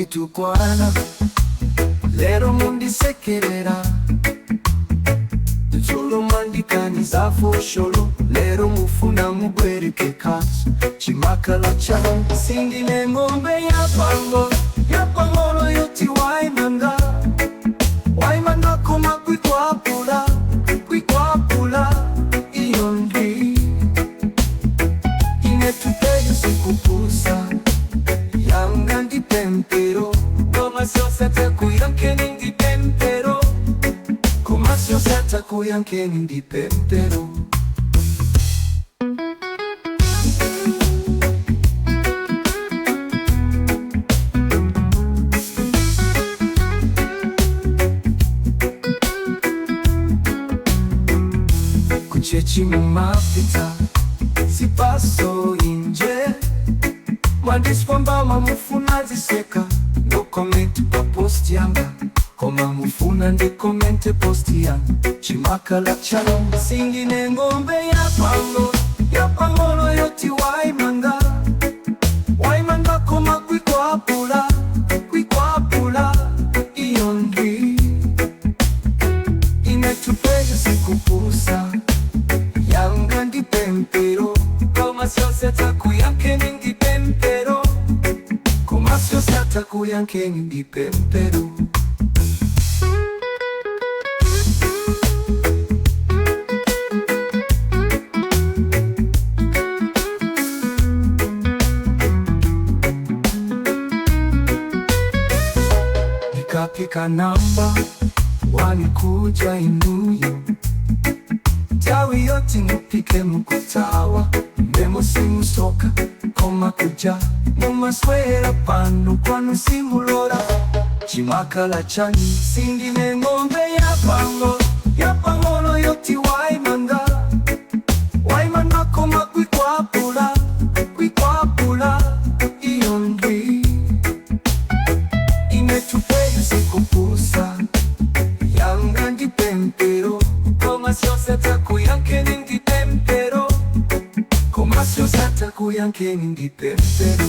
tukwana lero mundisekerera tulumandikaniza fosholo lero mufuna mugwereke kaso chimakala chao sindine ng'ombe yapangolo yoti waimanga koma kwikwapula iyo ndwi inetupeye sikupusa yanga ndi pempero komasosata kuyankeni ndi pempero komasosata kuyankeni ndi pempero kuchechi mumapita sipaso inje mwandisipamba mamufuna ziseka no komenti pa posti yanga koma mufuna ndi komente posti yanga chimakala chalo singine ng'ombe yapangolo yoti waimanga koma kwikwapula iyo ndwi inetupeye sikupusa yanga ndi pempero komasosata kuyankeni ndi pempero komasosata kuyankeni ndi pempero nikapika namba wanikuja inuyo tawi yoti mupike mukutawa mbemo simusoka koma kuja mumaswera pano kwanu simulora chimakala chani sindine ng'ombe yapangolo yoti waimanga koma kwikwapula iyo ndwi inetupeye sikupusa yanga ndi pempero komasosata kuyankeni ndi pempero komasosata kuyankeni ndi pempero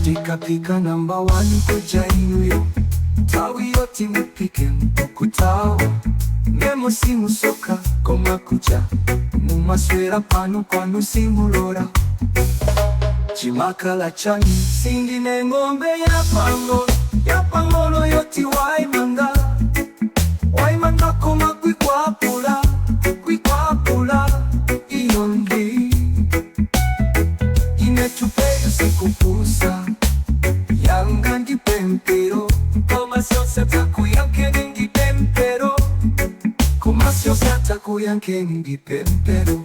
tikapika namba wani kuja inuyo tawi yoti mupike mukutawa mbemo simusoka koma kuja mumaswera pano kwanu simulora chimakala chani sindine ng'ombe yapangolo yoti waimanga koma kwikwapula iyo ndwi inetupeye sikupusa yanga ndi pempero komasosata kuyankeni ndi pempero komasosata kuyankeni ndi pempero